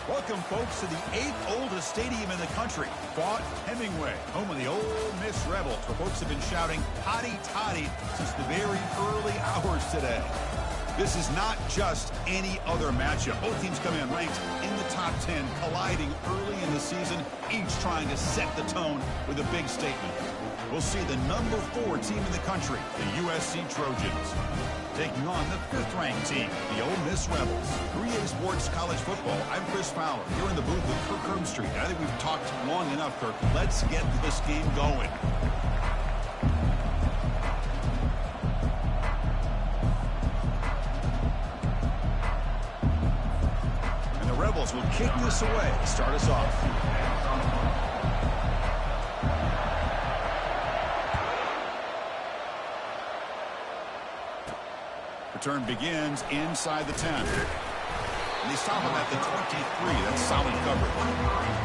Welcome, folks, to the 8th oldest stadium in the country, Fort Hemingway, home of the Ole Miss Rebels, where folks have been shouting "Hotty Toddy" since the very early hours today. This is not just any other matchup. Both teams come in ranked in the top 10, colliding early in the season, each trying to set the tone with a big statement. We'll see the number 4 team in the country, the USC Trojans, taking on the 5th-ranked team, the Ole Miss Rebels. 3A Sports College Football. I'm Chris Fowler, here in the booth with Kirk Herbstreit. I think we've talked long enough, Kirk. Let's get this game going. And the Rebels will kick this away to start us off. Return begins inside the 10. And they stop him at the 23. That's solid coverage.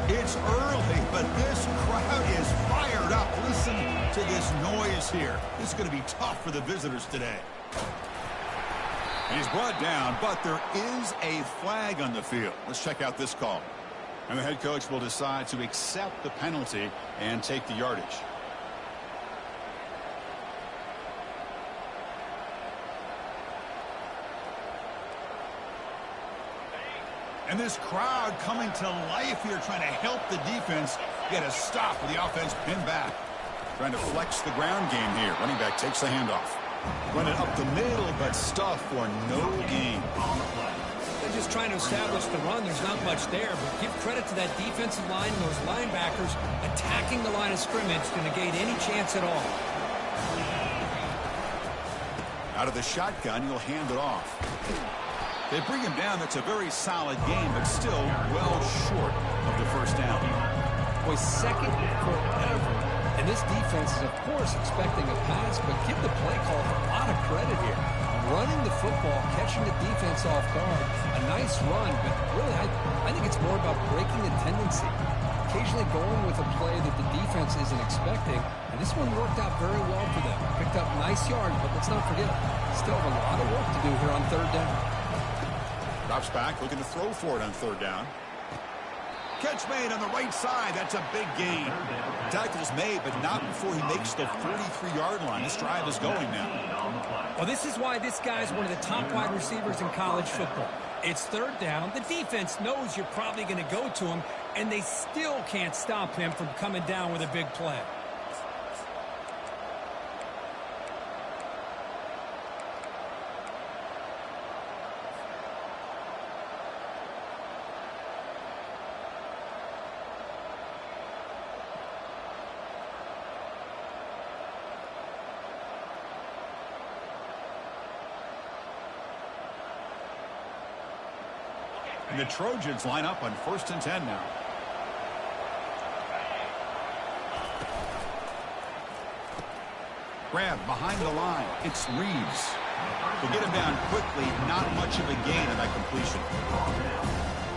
It's early, but this crowd is fired up. Listen to this noise here. This is going to be tough for the visitors today. And he's brought down, but there is a flag on the field. Let's check out this call. And the head coach will decide to accept the penalty and take the yardage. And this crowd coming to life here, trying to help the defense get a stop with the offense pinned back. Trying to flex the ground game here. Running back takes the handoff. Running up the middle, but stuff for no gain. They're just trying to establish the run. There's not much there, but give credit to that defensive line and those linebackers attacking the line of scrimmage to negate any chance at all. Out of the shotgun, he'll hand it off. They bring him down. That's a very solid game, but still well short of the first down. Boy, second forever. And this defense is, of course, expecting a pass, but give the play call a lot of credit here. Running the football, catching the defense off guard. A nice run, but really, I think it's more about breaking the tendency. Occasionally going with a play that the defense isn't expecting, and this one worked out very well for them. Picked up nice yards, but let's not forget, still have a lot of work to do here on third down. Drops back, looking to throw for it on third down. Catch made on the right side. That's a big gain. Tackle's made, but not before he makes the 43-yard line. This drive is going now. Well, this is why this guy's one of the top wide receivers in college football. It's third down. The defense knows you're probably going to go to him, and they still can't stop him from coming down with a big play. And the Trojans line up on 1st and 10 now. Grab behind the line. It's Reeves. We'll get him down quickly. Not much of a gain on that completion.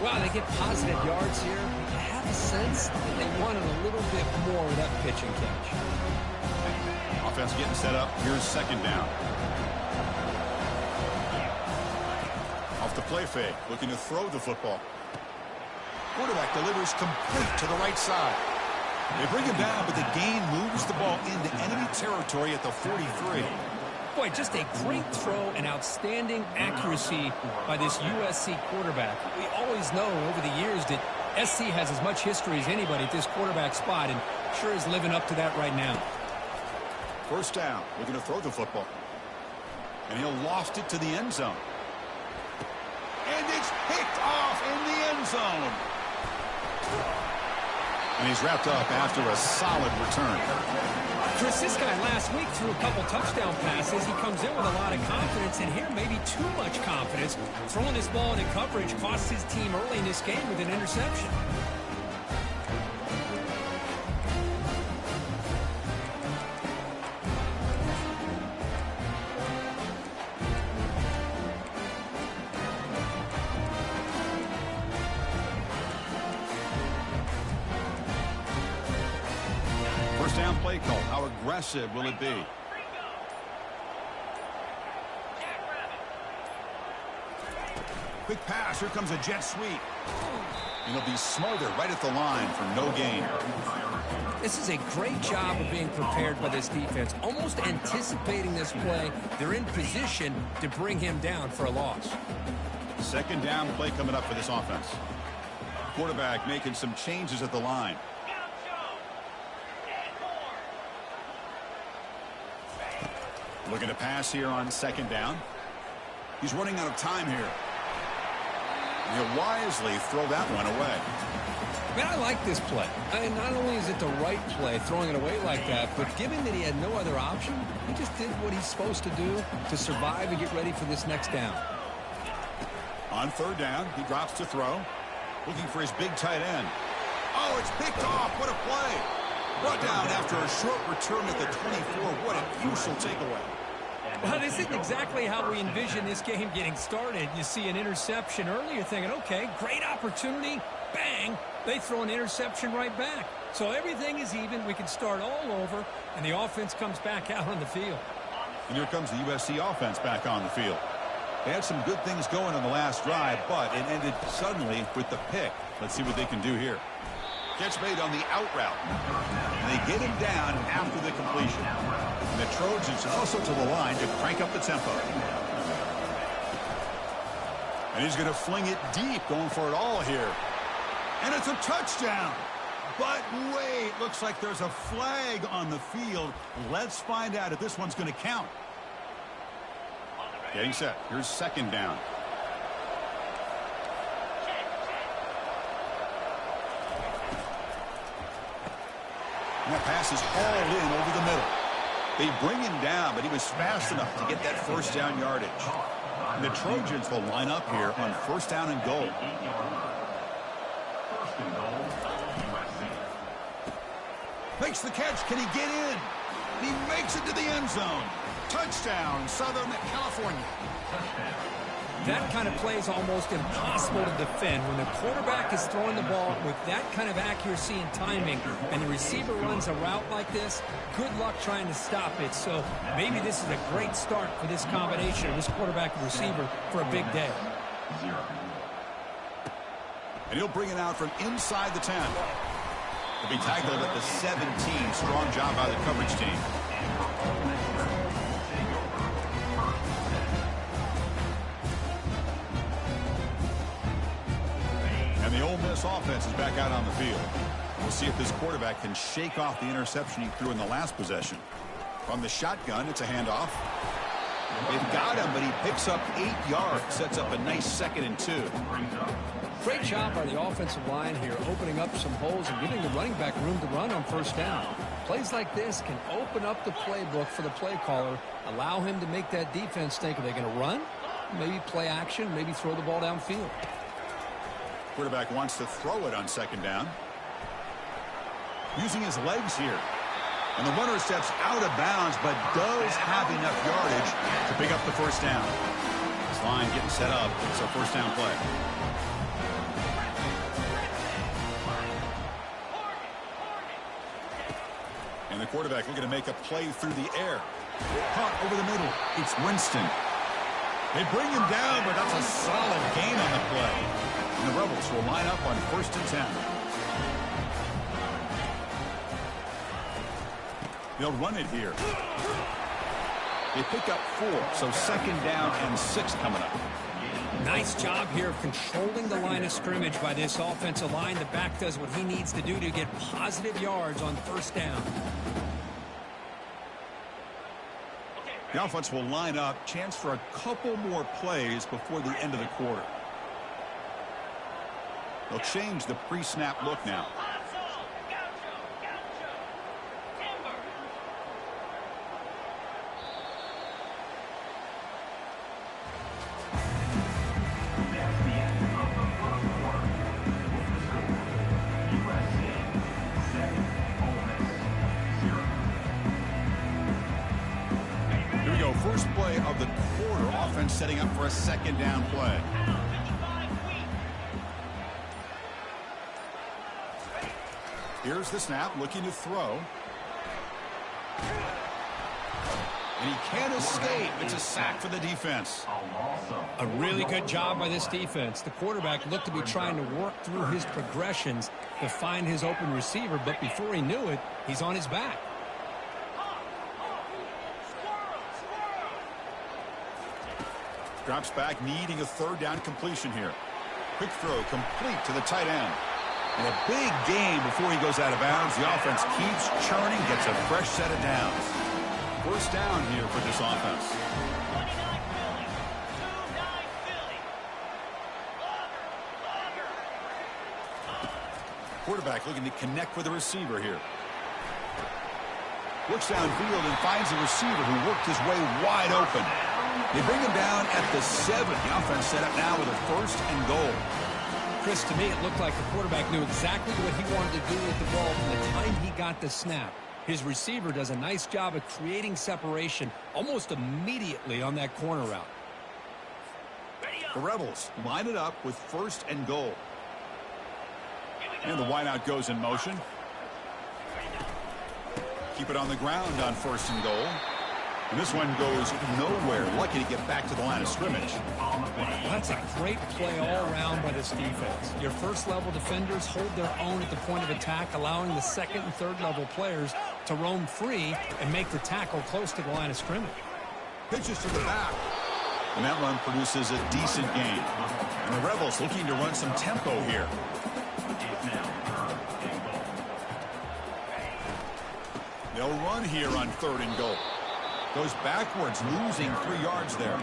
Wow, they get positive yards here. I have a sense that they wanted a little bit more with that pitch and catch. Offense getting set up. Here's second down. The play fake, looking to throw the football. Quarterback delivers complete to the right side. They bring him down, but the gain moves the ball into enemy territory at the 43. Boy, just a great throw and outstanding accuracy by this USC quarterback. We always know over the years that SC has as much history as anybody at this quarterback spot, and sure is living up to that right now. First down, looking to throw the football. And he'll loft it to the end zone. And it's picked off in the end zone. And he's wrapped up after a solid return. Chris, this guy last week threw a couple touchdown passes. He comes in with a lot of confidence, and here maybe too much confidence. Throwing this ball into coverage cost his team early in this game with an interception. down play call. How aggressive will it be? Quick pass. Here comes a jet sweep. And he'll be smothered right at the line for no gain. This is a great job of being prepared by this defense, almost anticipating this play. They're in position to bring him down for a loss. Second down play coming up for this offense. Quarterback making some changes at the line. Looking to pass here on second down. He's running out of time here. He'll wisely throw that one away. Man, I like this play. And not only is it the right play, throwing it away like that, but given that he had no other option, he just did what he's supposed to do to survive and get ready for this next down. On third down, he drops to throw. Looking for his big tight end. Oh, it's picked off. What a play. Brought down after a short return at the 24. What a crucial takeaway. Well, this isn't exactly how we envision this game getting started. You see an interception early, you're thinking, okay, great opportunity. Bang, they throw an interception right back. So everything is even. We can start all over, and the offense comes back out on the field. And here comes the USC offense back on the field. They had some good things going on the last drive, but it ended suddenly with the pick. Let's see what they can do here. Catch made on the out route. And they get him down after the completion. And the Trojans also to the line to crank up the tempo. And he's going to fling it deep, going for it all here. And it's a touchdown. But wait, looks like there's a flag on the field. Let's find out if this one's going to count. Getting set. Here's second down. And that pass is all in over the middle. They bring him down, but he was fast enough to get that first down yardage. And the Trojans will line up here on first down and goal. Makes the catch. Can he get in? He makes it to the end zone. Touchdown, Southern California. That kind of play is almost impossible to defend when the quarterback is throwing the ball with that kind of accuracy and timing, and the receiver runs a route like this. Good luck trying to stop it. So maybe this is a great start for this combination of this quarterback and receiver for a big day. And he'll bring it out from inside the 10. He'll be tackled at the 17. Strong job by the coverage team. And the Ole Miss offense is back out on the field. We'll see if this quarterback can shake off the interception he threw in the last possession. From the shotgun, it's a handoff. They've got him, but he picks up 8 yards. Sets up a nice 2nd and 2. Great job by the offensive line here, opening up some holes and giving the running back room to run on first down. Plays like this can open up the playbook for the play caller, allow him to make that defense think, are they going to run? Maybe play action, maybe throw the ball downfield. Quarterback wants to throw it on second down. Using his legs here. And the runner steps out of bounds, but does have enough yardage to pick up the first down. This line getting set up. It's a first down play. And the quarterback looking to make a play through the air. Caught over the middle. It's Winston. They bring him down, but that's a solid gain on the play. And the Rebels will line up on first and 10. They'll run it here. They pick up 4, so second down and 6 coming up. Nice job here of controlling the line of scrimmage by this offensive line. The back does what he needs to do to get positive yards on first down. The offense will line up. Chance for a couple more plays before the end of the quarter. They'll change the pre-snap look now. Here we go. First play of the quarter. Offense setting up for a second down play. Here's the snap, looking to throw. And he can't escape. It's a sack for the defense. A really good job by this defense. The quarterback looked to be trying to work through his progressions to find his open receiver, but before he knew it, he's on his back. Drops back, needing a third down completion here. Quick throw complete to the tight end. And a big gain before he goes out of bounds. The offense keeps churning, gets a fresh set of downs. First down here for this offense. Quarterback looking to connect with the receiver here. Looks downfield and finds the receiver who worked his way wide open. They bring him down at the 7. The offense set up now with a 1st and goal. Chris, to me, it looked like the quarterback knew exactly what he wanted to do with the ball from the time he got the snap. His receiver does a nice job of creating separation almost immediately on that corner route. The Rebels line it up with 1st and goal. And the wideout goes in motion. Keep it on the ground on 1st and goal. And this one goes nowhere. Lucky to get back to the line of scrimmage. Well, that's a great play all around by this defense. Your first-level defenders hold their own at the point of attack, allowing the second and third-level players to roam free and make the tackle close to the line of scrimmage. Pitches to the back. And that run produces a decent gain. And the Rebels looking to run some tempo here. They'll run here on 3rd and goal. Goes backwards, losing 3 yards there.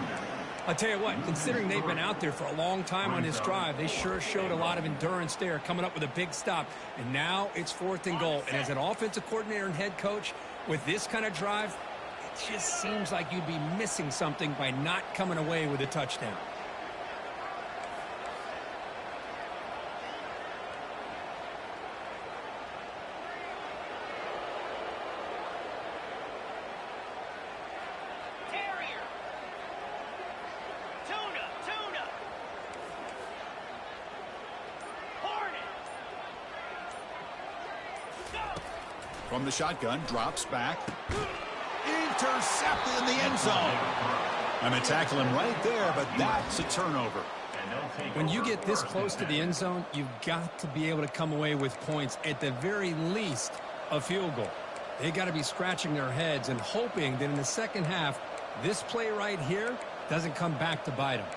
I'll tell you what, considering they've been out there for a long time on this drive, they sure showed a lot of endurance there, coming up with a big stop. And now it's 4th and goal. And as an offensive coordinator and head coach, with this kind of drive, it just seems like you'd be missing something by not coming away with a touchdown. From the shotgun, drops back. Intercepted in the end zone. I'm going to tackle him right there, but that's a turnover. When you get this close to the end zone, you've got to be able to come away with points, at the very least, a field goal. They got to be scratching their heads and hoping that in the second half, this play right here doesn't come back to bite them.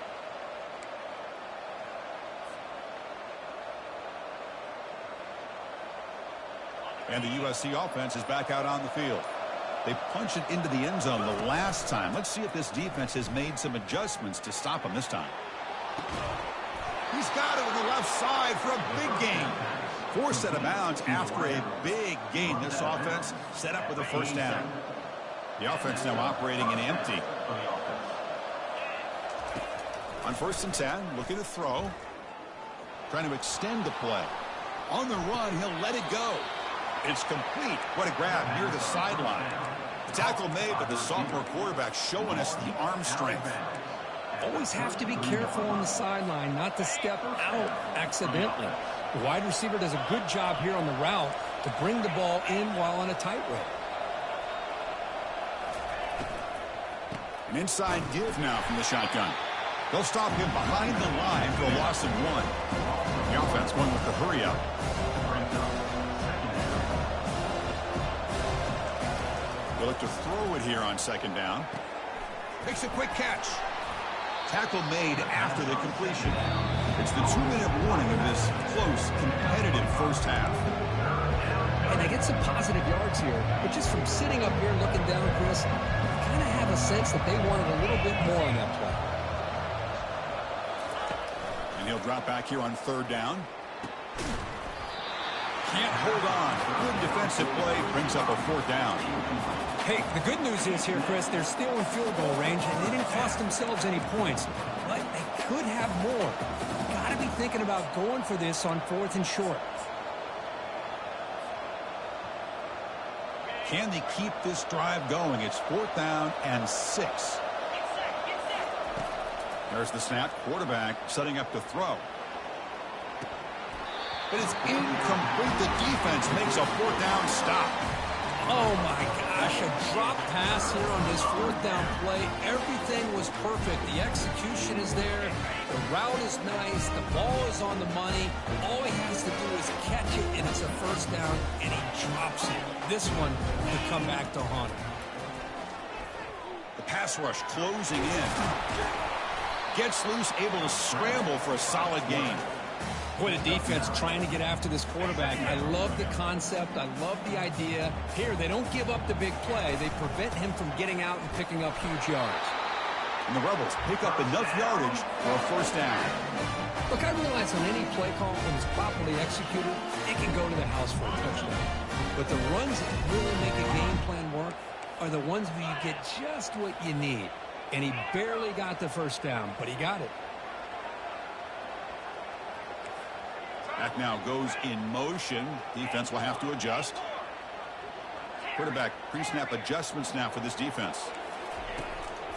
And the USC offense is back out on the field. They punch it into the end zone the last time. Let's see if this defense has made some adjustments to stop him this time. He's got it on the left side for a big gain. 4 set of bounds after a big gain. This offense set up with a 1st down. The offense now operating in empty. On 1st and 10, looking to throw. Trying to extend the play. On the run, he'll let it go. It's complete. What a grab near the sideline. The tackle made, but the sophomore quarterback showing us the arm strength. Always have to be careful on the sideline not to step out accidentally. The wide receiver does a good job here on the route to bring the ball in while on a tightrope. An inside give now from the shotgun. They'll stop him behind the line for a loss of 1. The offense going with the hurry up. They'll look to throw it here on 2nd down. Makes a quick catch. Tackle made after the completion. It's the 2-minute warning of this close, competitive first half. And they get some positive yards here, but just from sitting up here looking down, Chris, you kind of have a sense that they wanted a little bit more on that play. And he'll drop back here on 3rd down. Can't hold on. Good defensive play brings up a 4th down. Hey, the good news is here, Chris, they're still in field goal range, and they didn't cost themselves any points. But they could have more. Got to be thinking about going for this on 4th and short. Can they keep this drive going? It's 4th down and 6. There's the snap. Quarterback setting up to throw. But it's incomplete. The defense makes a 4th down stop. Oh, my gosh, a The drop pass here on this fourth down play, everything was perfect. The execution is there. The route is nice. The ball is on the money. All he has to do is catch it, and it's a first down, and he drops it. This one could come back to haunt him. The pass rush closing in. Gets loose, able to scramble for a solid gain. Boy, the defense trying to get after this quarterback. I love the concept. I love the idea. Here, they don't give up the big play. They prevent him from getting out and picking up huge yards. And the Rebels pick up enough yardage for a first down. Look, I realize on any play call, when it's properly executed, it can go to the house for a touchdown. But the runs that really make a game plan work are the ones where you get just what you need. And he barely got the first down, but he got it. That now goes in motion. Defense will have to adjust. Quarterback pre-snap adjustments now for this defense.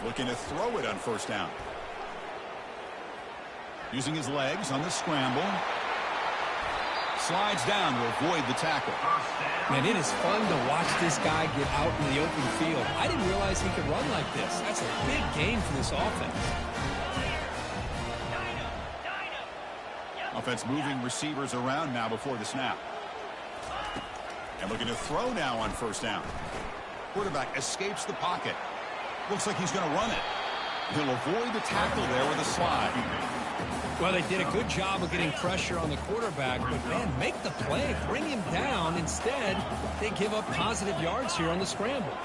Looking to throw it on first down. Using his legs on the scramble. Slides down to avoid the tackle. Man, it is fun to watch this guy get out in the open field. I didn't realize he could run like this. That's a big gain for this offense. Offense moving receivers around now before the snap. And looking to throw now on first down. Quarterback escapes the pocket. Looks like he's going to run it. He'll avoid the tackle there with a slide. Well, they did a good job of getting pressure on the quarterback, but, man, make the play, bring him down. Instead, they give up positive yards here on the scramble.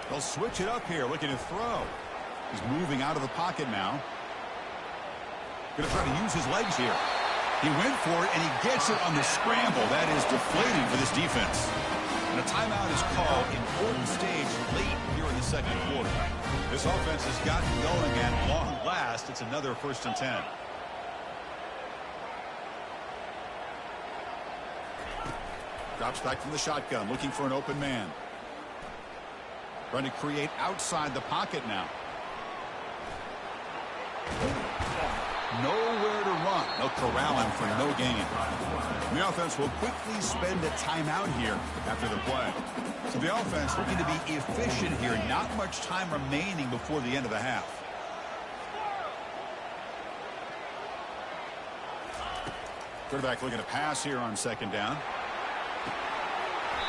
They'll switch it up here, looking to throw. He's moving out of the pocket now. Going to try to use his legs here. He went for it, and he gets it on the scramble. That is deflating for this defense. And a timeout is called. Important stage late here in the second quarter. This offense has gotten going at long last. It's another 1st and 10. Drops back from the shotgun, looking for an open man. Trying to create outside the pocket now. Nowhere to run. They'll corral him for no gain. The offense will quickly spend a timeout here after the play. So the offense looking to be efficient here. Not much time remaining before the end of the half. Quarterback looking to pass here on second down.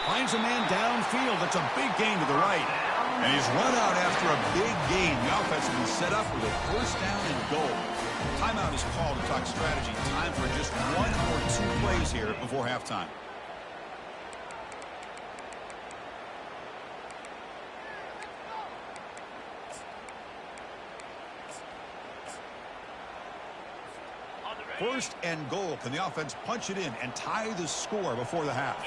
Finds a man downfield. That's a big gain to the right. And he's run out after a big gain. The offense will be set up with a first down and goal. Timeout is called to talk strategy. Time for just 1 or 2 plays here before halftime. First and goal. Can the offense punch it in and tie the score before the half?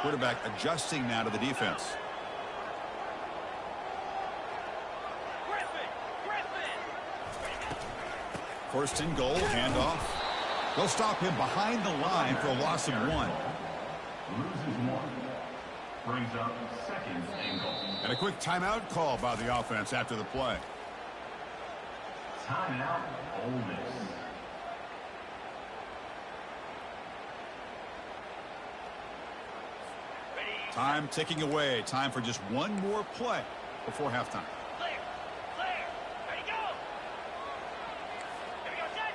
Quarterback adjusting now to the defense. First and goal, handoff. They'll stop him behind the line for a loss of 1. Loses 1. Brings up 2nd and goal. And a quick timeout call by the offense after the play. Timeout, Ole Miss. Time ticking away. Time for just 1 more play before halftime. Clear. Ready, go. Here we go, set.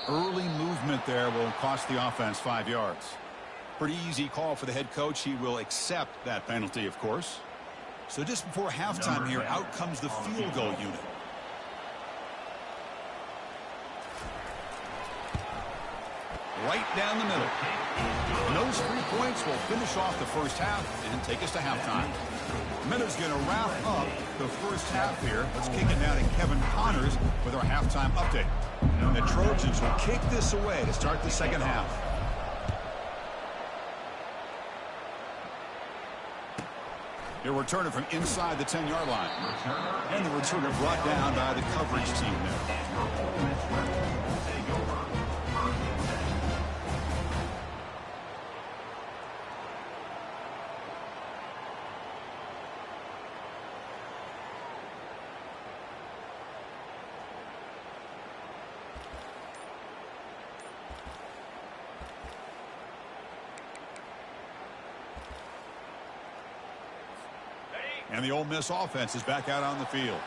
Go. Early movement there will cost the offense 5 yards. Pretty easy call for the head coach. He will accept that penalty, of course. So just before halftime here, out comes the field goal unit. Right down the middle. And those 3 points will finish off the first half and take us to halftime. Minutes going to wrap up the first half here. Let's kick it down to Kevin Connors with our halftime update. The Trojans will kick this away to start the second half. They're returning from inside the 10-yard line. And the returner brought down by the coverage team there. And the Ole Miss offense is back out on the field.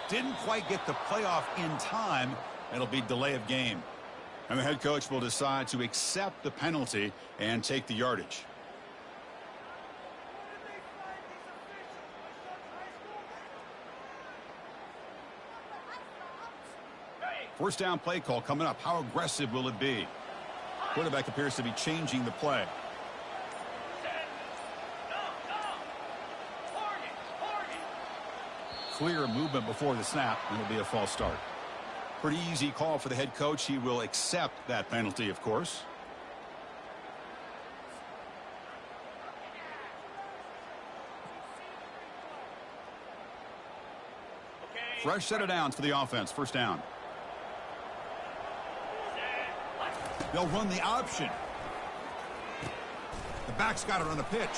Didn't quite get the playoff in time. It'll be delay of game. And the head coach will decide to accept the penalty and take the yardage. First down play call coming up. How aggressive will it be? Quarterback appears to be changing the play. Clear movement before the snap, and it'll be a false start. Pretty easy call for the head coach. He will accept that penalty, of course. Fresh set of downs for the offense. First down. They'll run the option. The back's got it on the pitch.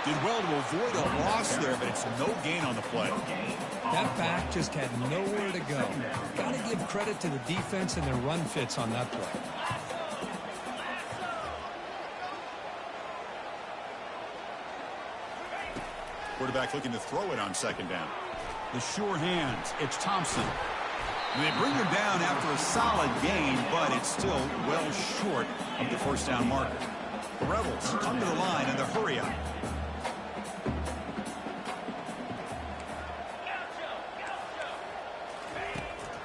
Did well to avoid a loss there, but it's no gain on the play. That back just had nowhere to go. Got to give credit to the defense and their run fits on that play. Quarterback looking to throw it on second down. The sure hands. It's Thompson. And they bring him down after a solid gain, but it's still well short of the first down marker. The Rebels come to the line in the hurry up.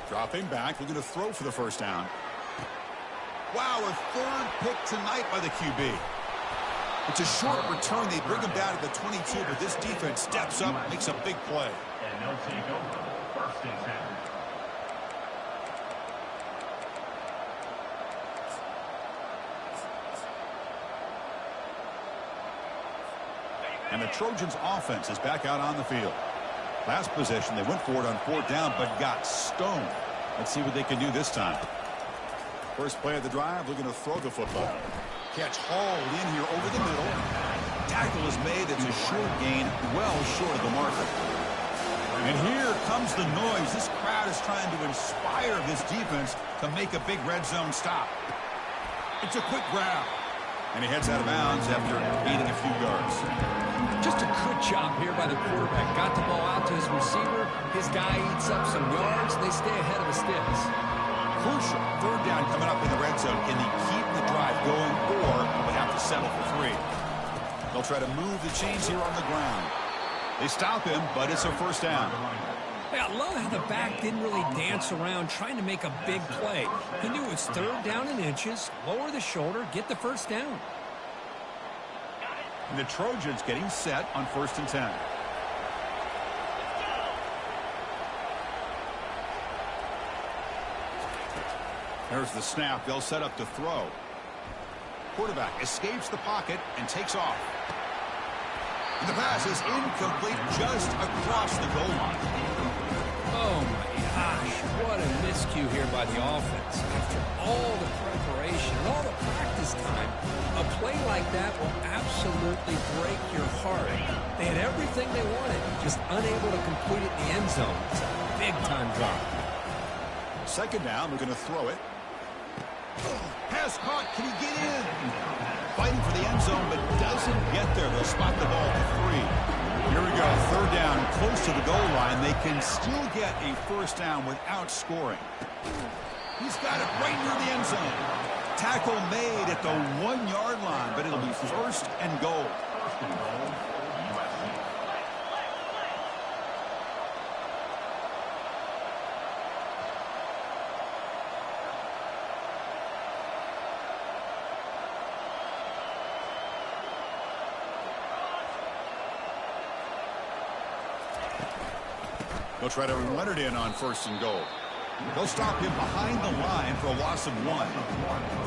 Dropping back, looking to throw for the first down. Wow, a third pick tonight by the QB. It's a short return. They bring him down to the 22, but this defense steps up and makes a big play. And they'll take over. First and 10. And the Trojans' offense is back out on the field. Last possession, they went for it on fourth down, but got stoned. Let's see what they can do this time. First play of the drive, looking to throw the football. Catch hauled in here over the middle. Tackle is made. It's a short gain, well short of the marker. And here comes the noise. This crowd is trying to inspire this defense to make a big red zone stop. It's a quick grab. And he heads out of bounds after gaining a few yards. Just a good job here by the quarterback. Got the ball out to his receiver. His guy eats up some yards. They stay ahead of the sticks. Crucial. Third down coming up in the red zone. Can they keep the drive going, or will they have to settle for 3? They'll try to move the chains here on the ground. They stop him, but it's a first down. Hey, I love how the back didn't really dance around trying to make a big play. He knew it's third down in inches, lower the shoulder, get the first down. And the Trojans getting set on first and 10. There's the snap. They'll set up to throw. Quarterback escapes the pocket and takes off. And the pass is incomplete just across the goal line. Oh, my gosh. What a miscue here by the offense. After all the preparation, all the practice time, a play like that will absolutely break your heart. They had everything they wanted, just unable to complete it in the end zone. It's a big-time drop. Second down, we're going to throw it. Pass caught. Can he get in? Fighting for the end zone, but doesn't get there. They'll spot the ball for 3. Here we go. Third down, close to the goal line. They can still get a first down without scoring. He's got it right near the end zone. Tackle made at the 1-yard line, but it'll be first and goal. First and goal, USC. They'll try to run it in on first and goal. They'll stop him behind the line for a loss of 1.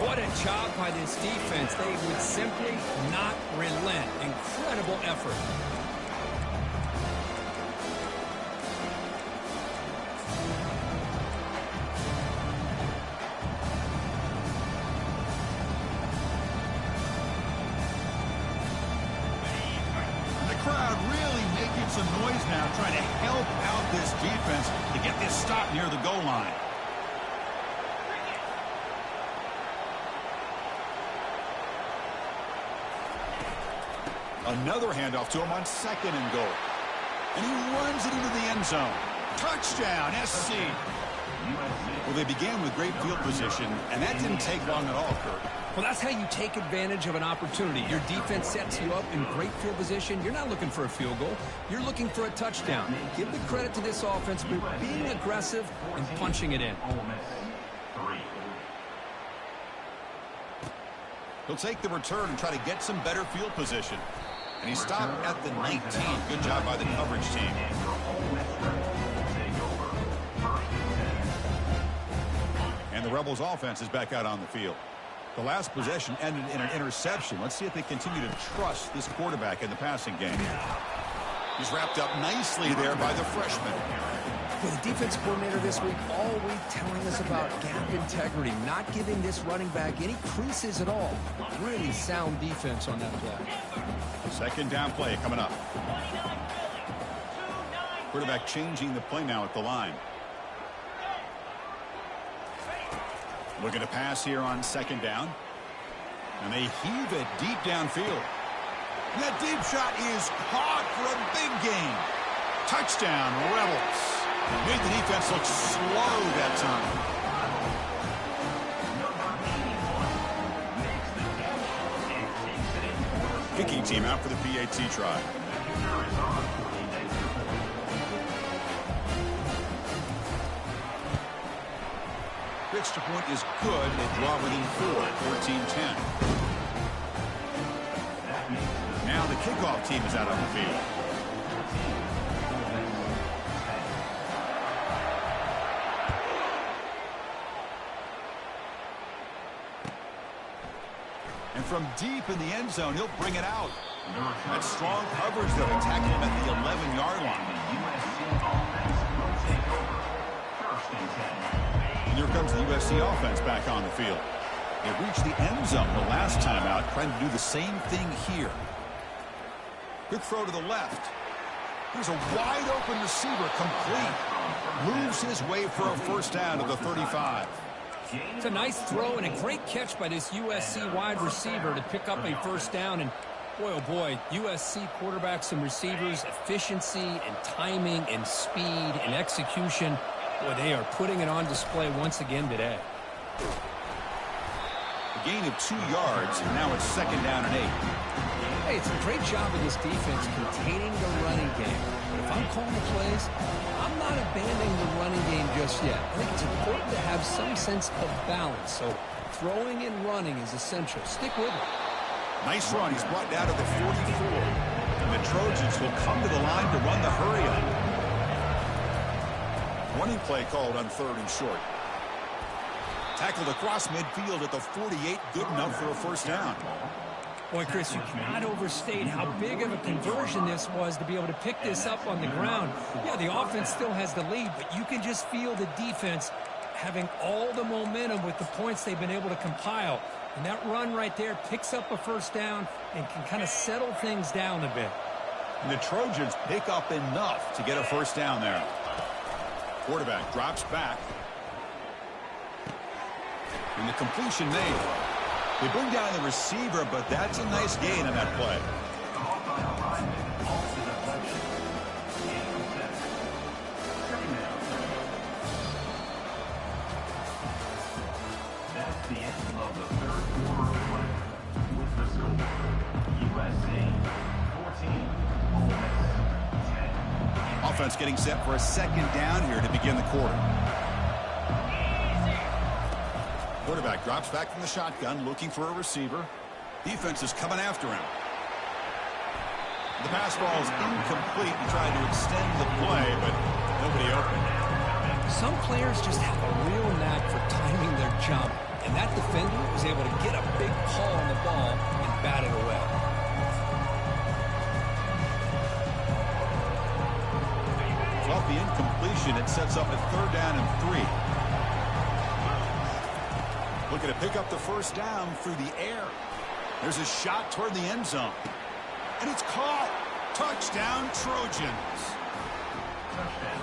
What a job by this defense. They would simply not relent. Incredible effort. Crowd really making some noise now, trying to help out this defense to get this stop near the goal line. Another handoff to him on 2nd and goal. And he runs it into the end zone. Touchdown, SC. Well, they began with great field position, and that didn't take long at all, Kurt. Well, that's how you take advantage of an opportunity. Your defense sets you up in great field position. You're not looking for a field goal. You're looking for a touchdown. Give the credit to this offense for being aggressive and punching it in. He'll take the return and try to get some better field position. And he stopped at the 19. Good job by the coverage team. And the Rebels offense is back out on the field. The last possession ended in an interception. Let's see if they continue to trust this quarterback in the passing game. He's wrapped up nicely there by the freshman. Well, the defense coordinator this week all week telling us about gap integrity, not giving this running back any creases at all. Really sound defense on that play. 2nd down play coming up. Quarterback changing the play now at the line. Looking to pass here on 2nd down. And they heave it deep downfield. And that deep shot is caught for a big gain. Touchdown, Rebels. Made the defense look slow that time. Kicking team out for the PAT try. Extra point is good. They draw within 14-10. Now the kickoff team is out on the field. And from deep in the end zone, he'll bring it out. That's strong coverage, though. They tackle him at the 11-yard line. And here comes the USC offense back on the field. They reached the end zone the last time out, trying to do the same thing here. Quick throw to the left. There's a wide-open receiver, complete. Moves his way for a 1st down to the 35. It's a nice throw and a great catch by this USC wide receiver to pick up a 1st down. And boy, oh boy, USC quarterbacks and receivers, efficiency and timing and speed and execution. Boy, they are putting it on display once again today. A gain of 2 yards, and now it's 2nd down and 8. Hey, it's a great job of this defense containing the running game. But if I'm calling the plays, I'm not abandoning the running game just yet. I think it's important to have some sense of balance. So throwing and running is essential. Stick with it. Nice run. He's brought down to the 44. And the Trojans will come to the line to run the hurry-up. Running play called on 3rd and short. Tackled across midfield at the 48. Good enough for a 1st down. Boy, Chris, you cannot overstate how big of a conversion this was to be able to pick this up on the ground. Yeah, the offense still has the lead, but you can just feel the defense having all the momentum with the points they've been able to compile. And that run right there picks up a 1st down and can kind of settle things down a bit. And the Trojans pick up enough to get a 1st down there. Quarterback drops back. And the completion made. They bring down the receiver, but that's a nice gain on that play. That's the end of the 3rd quarter play. With the score, USC 14, Ole Miss 10. Offense getting set for a 2nd down here to begin the quarter. Quarterback drops back from the shotgun, looking for a receiver. Defense is coming after him. The pass ball is incomplete and trying to extend the play, but nobody open. Some players just have a real knack for timing their jump, and that defender was able to get a big paw on the ball and bat it away. So off the incompletion, it sets up a 3rd down and 3. Looking to pick up the 1st down through the air. There's a shot toward the end zone. And it's caught. Touchdown, Trojans.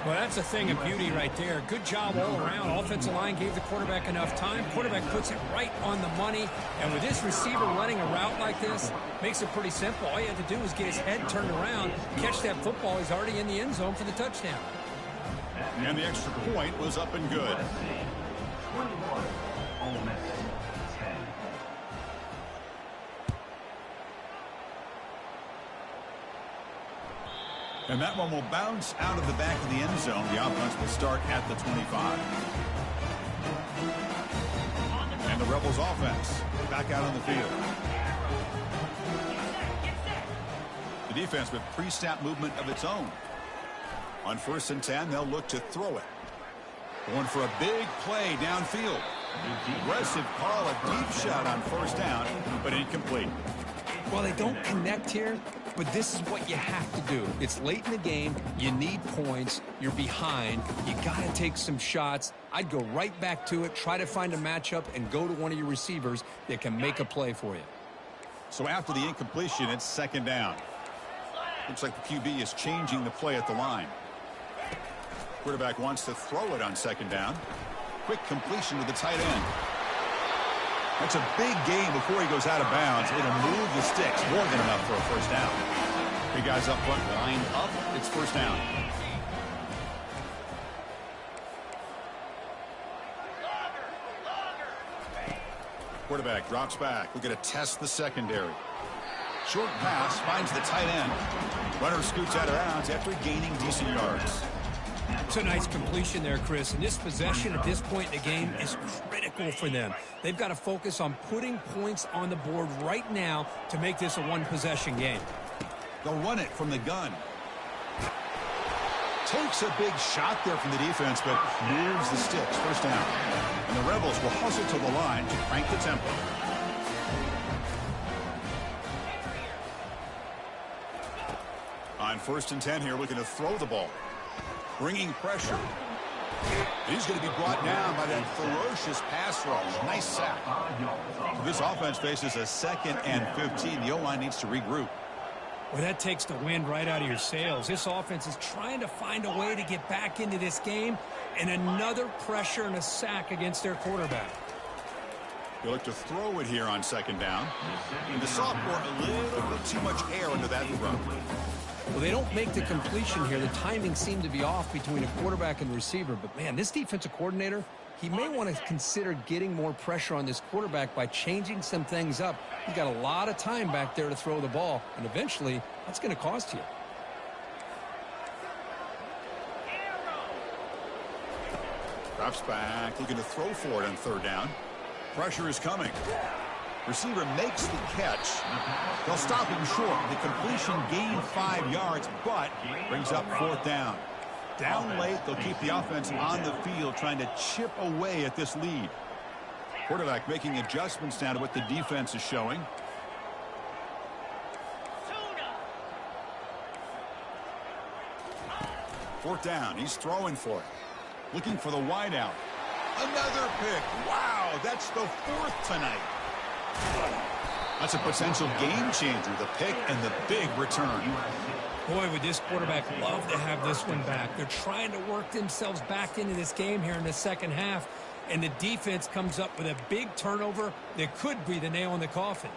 Well, that's a thing of beauty right there. Good job all around. Offensive line gave the quarterback enough time. Quarterback puts it right on the money. And with this receiver running a route like this, makes it pretty simple. All you have to do is get his head turned around, catch that football. He's already in the end zone for the touchdown. And the extra point was up and good. 21, Ole Miss 10. And that one will bounce out of the back of the end zone. The offense will start at the 25. And the Rebels offense back out on the field. The defense with pre-snap movement of its own. On 1st and 10, they'll look to throw it. Going for a big play downfield. Aggressive call, a deep shot on 1st down, but incomplete. Well, they don't connect here, but this is what you have to do. It's late in the game. You need points. You're behind. You got to take some shots. I'd go right back to it, try to find a matchup, and go to one of your receivers that can make a play for you. So after the incompletion, it's 2nd down. Looks like the QB is changing the play at the line. Quarterback wants to throw it on 2nd down. Quick completion to the tight end. That's a big gain before he goes out of bounds. It'll move the sticks. More than enough for a 1st down. Big guys up front, line up. It's 1st down. Quarterback drops back. We're going to test the secondary. Short pass finds the tight end. Runner scoots out of bounds after gaining decent yards. It's a nice completion there, Chris. And this possession at this point in the game is critical for them. They've got to focus on putting points on the board right now to make this a one-possession game. They'll run it from the gun. Takes a big shot there from the defense, but moves the sticks. 1st down. And the Rebels will hustle to the line to crank the tempo. On 1st and 10 here, looking to throw the ball. Bringing pressure. He's going to be brought down by that ferocious pass rush. Nice sack. This offense faces a 2nd and 15. The O-line needs to regroup. Well, that takes the wind right out of your sails. This offense is trying to find a way to get back into this game, and another pressure and a sack against their quarterback. They look to throw it here on 2nd down. And the sophomore, a little bit too much air into that throw. Well, they don't make the completion here. The timing seemed to be off between a quarterback and receiver. But, man, this defensive coordinator, he may want to consider getting more pressure on this quarterback by changing some things up. He's got a lot of time back there to throw the ball, and eventually that's going to cost you. Drops back, looking to throw for it on 3rd down. Pressure is coming. Receiver makes the catch. They'll stop him short. The completion gained 5 yards, but brings up 4th down. Down late, they'll keep the offense on the field, trying to chip away at this lead. Quarterback making adjustments now to what the defense is showing. Fourth down, he's throwing for it. Looking for the wideout. Another pick. Wow, that's the 4th tonight. That's a potential game changer, the pick and the big return. Boy, would this quarterback love to have this one back. They're trying to work themselves back into this game here in the 2nd half, and the defense comes up with a big turnover that could be the nail in the coffin.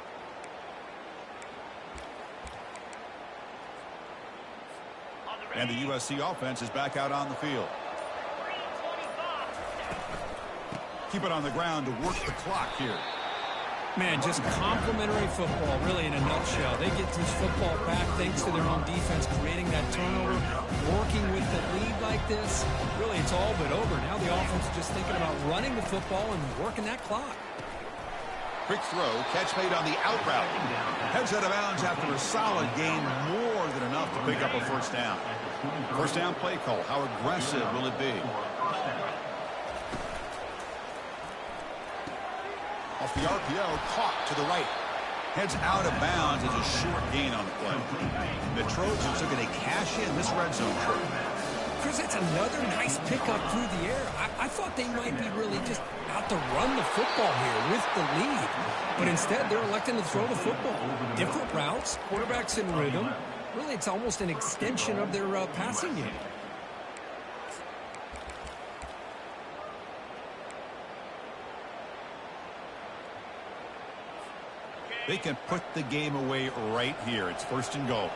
And the USC offense is back out on the field. Keep it on the ground to work the clock here. Man, just complimentary football, really, in a nutshell. They get this football back thanks to their own defense, creating that turnover, working with the lead like this. Really, it's all but over. Now the offense is just thinking about running the football and working that clock. Quick throw, catch made on the out route. Heads out of bounds after a solid gain, more than enough to pick up a 1st down. 1st down play call. How aggressive will it be? Off the RPO, caught to the right. Heads out of bounds as a short gain on the play. The Trojans are going to cash in this red zone trip. Chris, that's another nice pickup through the air. I thought they might be really just out to run the football here with the lead. But instead, they're electing to throw the football. Different routes, quarterbacks in rhythm. Really, it's almost an extension of their passing game. They can put the game away right here. It's 1st and goal.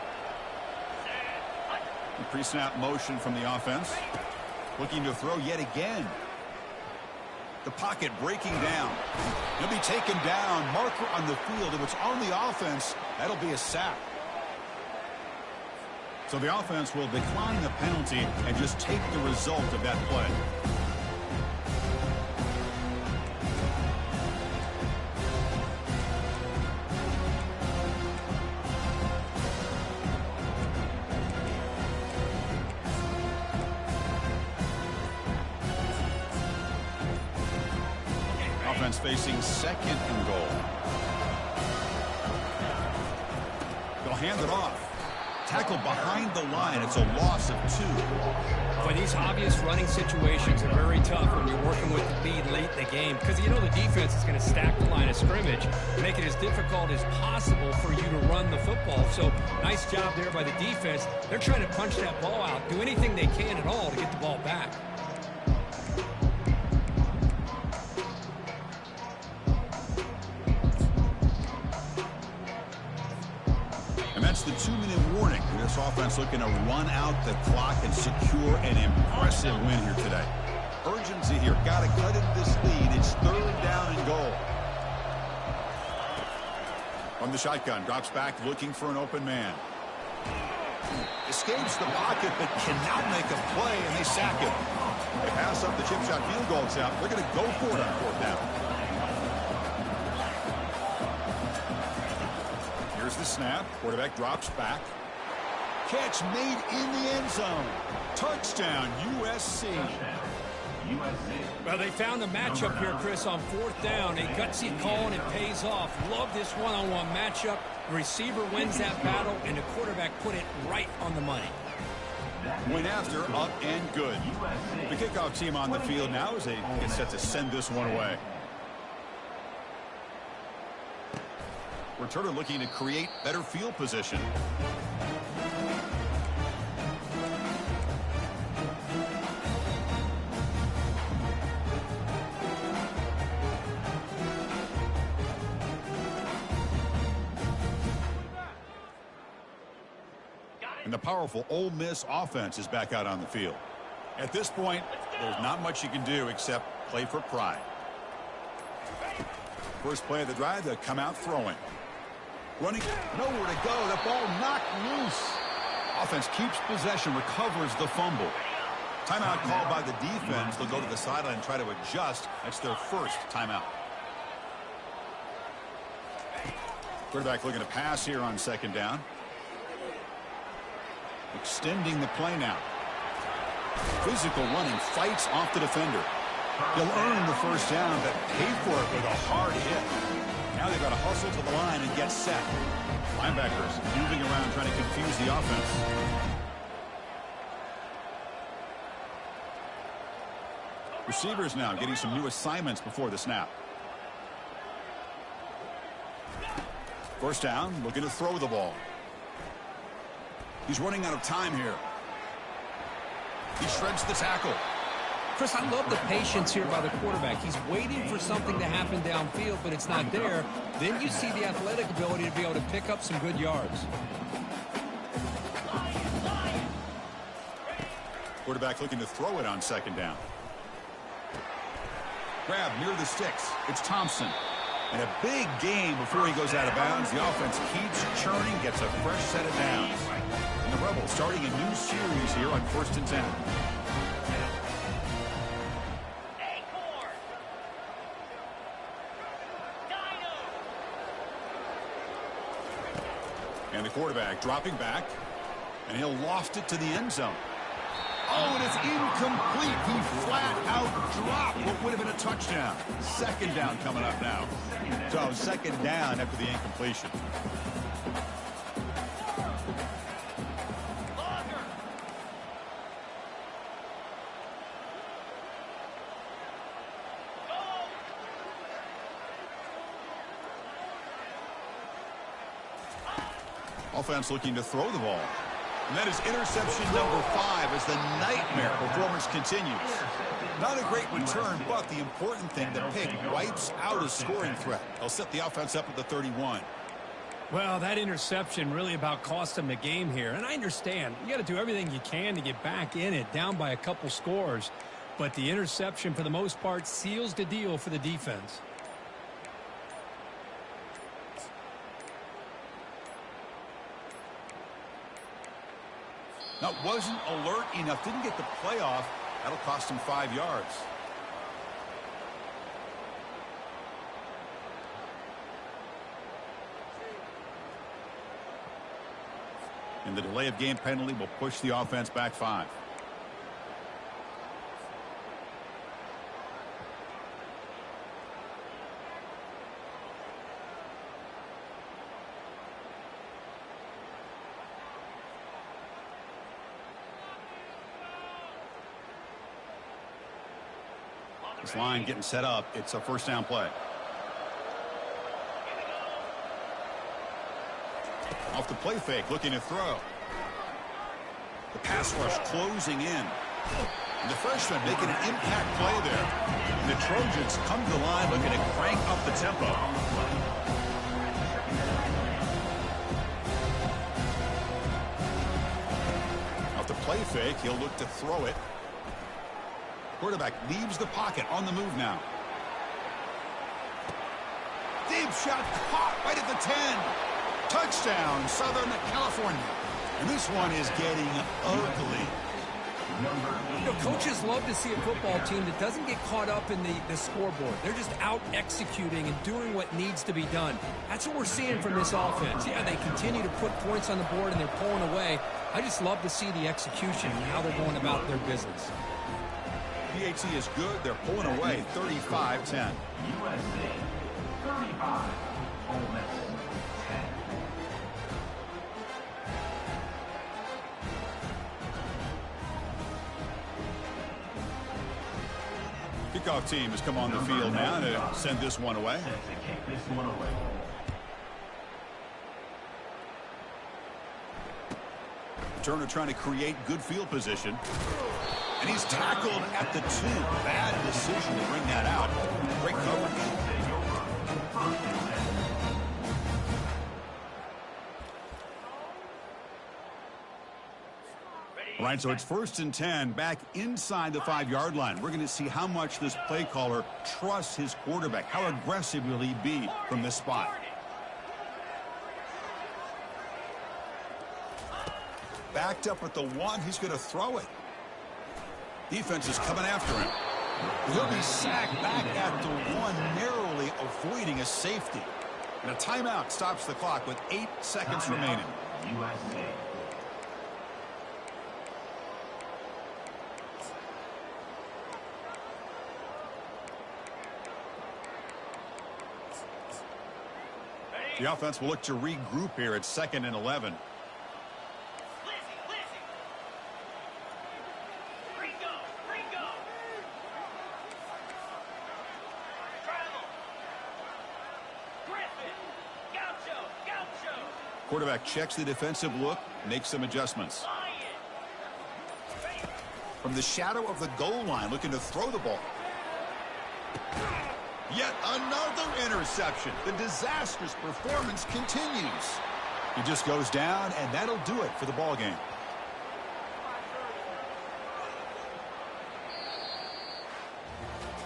Pre-snap motion from the offense. Looking to throw yet again. The pocket breaking down. He'll be taken down. Marker on the field. If it's on the offense, that'll be a sack. So the offense will decline the penalty and just take the result of that play. Offense facing 2nd and goal. They'll hand it off. Tackle behind the line. It's a loss of 2. Boy, these obvious running situations are very tough when you're working with the lead late in the game because you know the defense is going to stack the line of scrimmage, make it as difficult as possible for you to run the football. So nice job there by the defense. They're trying to punch that ball out, do anything they can at all to get the ball back. That's the 2-minute warning. This offense looking to run out the clock and secure an impressive win here today. Urgency here. Got to cut into this lead. It's 3rd down and goal. From the shotgun, drops back looking for an open man. Escapes the pocket but cannot make a play, and they sack him. They pass up the chip shot field goal attempt. They're going to go for it on 4th down. The snap. Quarterback drops back. Catch made in the end zone. Touchdown, USC. Well, they found a matchup here, Chris, on 4th down. A gutsy call, and it pays off. Love this one-on-one matchup. The receiver wins that battle, and the quarterback put it right on the money. Went after, up and good. The kickoff team on the field now as they get set to send this one away. Returner looking to create better field position. And the powerful Ole Miss offense is back out on the field. At this point, there's not much you can do except play for pride. First play of the drive, they'll come out throwing. Running, nowhere to go. The ball knocked loose. Offense keeps possession, recovers the fumble. Timeout called by the defense. They'll go to the sideline and try to adjust. That's their first timeout. Quarterback looking to pass here on 2nd down. Extending the play now. Physical running, fights off the defender. He'll earn the 1st down, but pay for it with a hard hit. Now they've got to hustle to the line and get set. Linebackers moving around trying to confuse the offense. Receivers now getting some new assignments before the snap. 1st down, looking to throw the ball. He's running out of time here. He shreds the tackle. Chris, I love the patience here by the quarterback. He's waiting for something to happen downfield, but it's not there. Then you see the athletic ability to be able to pick up some good yards. Quarterback looking to throw it on 2nd down. Grab near the sticks. It's Thompson. And a big game before he goes out of bounds. The offense keeps churning, gets a fresh set of downs. And the Rebels starting a new series here on 1st and 10. And the quarterback dropping back, and he'll loft it to the end zone. Oh, and it's incomplete. He flat out dropped what would have been a touchdown. 2nd down coming up now. So 2nd down after the incompletion. Offense looking to throw the ball. And that is interception number 5 as the nightmare performance continues. Not a great return, but the important thing, the pick wipes out a scoring threat. They'll set the offense up at the 31. Well, that interception really about cost them the game here. And I understand. You got to do everything you can to get back in it, down by a couple scores. But the interception, for the most part, seals the deal for the defense. That wasn't alert enough. Didn't get the playoff. That'll cost him 5 yards. And the delay of game penalty will push the offense back 5. This line getting set up. It's a first down play. Off the play fake, looking to throw. The pass rush closing in. And the freshman making an impact play there. And the Trojans come to the line looking to crank up the tempo. Off the play fake, he'll look to throw it. Quarterback leaves the pocket, on the move now. Deep shot caught right at the 10. Touchdown, Southern California. And this one is getting ugly. You know, coaches love to see a football team that doesn't get caught up in the scoreboard. They're just out executing and doing what needs to be done. That's what we're seeing from this offense. Yeah, they continue to put points on the board and they're pulling away. I just love to see the execution and how they're going about their business. PAT is good. They're pulling away 35-10. USA 35. Ole Miss 10. Kickoff team has come on the field now to send this one away. Set to kick this one away. Turner trying to create good field position. And he's tackled at the 2. Bad decision to bring that out. Great coverage. All right, so it's 1st and 10 back inside the 5-yard line. We're going to see how much this play caller trusts his quarterback. How aggressive will he be from this spot? Backed up at the 1. He's going to throw it. Defense is coming after him. He'll be sacked back at the 1, narrowly avoiding a safety. And a timeout stops the clock with 8 seconds remaining. USA. The offense will look to regroup here at 2nd and 11. Quarterback checks the defensive look, makes some adjustments. From the shadow of the goal line, looking to throw the ball. Yet another interception. The disastrous performance continues. He just goes down, and that'll do it for the ball game.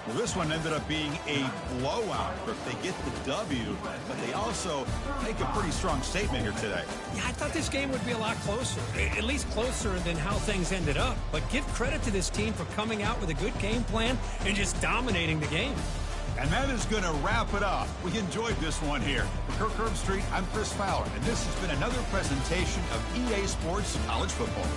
Well, this one ended up being a blowout. They get the W, but they also make a pretty strong statement here today. Yeah, I thought this game would be a lot closer, at least closer than how things ended up. But give credit to this team for coming out with a good game plan and just dominating the game. And that is going to wrap it up. We enjoyed this one here. For Kirk Herbstreit, I'm Chris Fowler, and this has been another presentation of EA Sports College Football.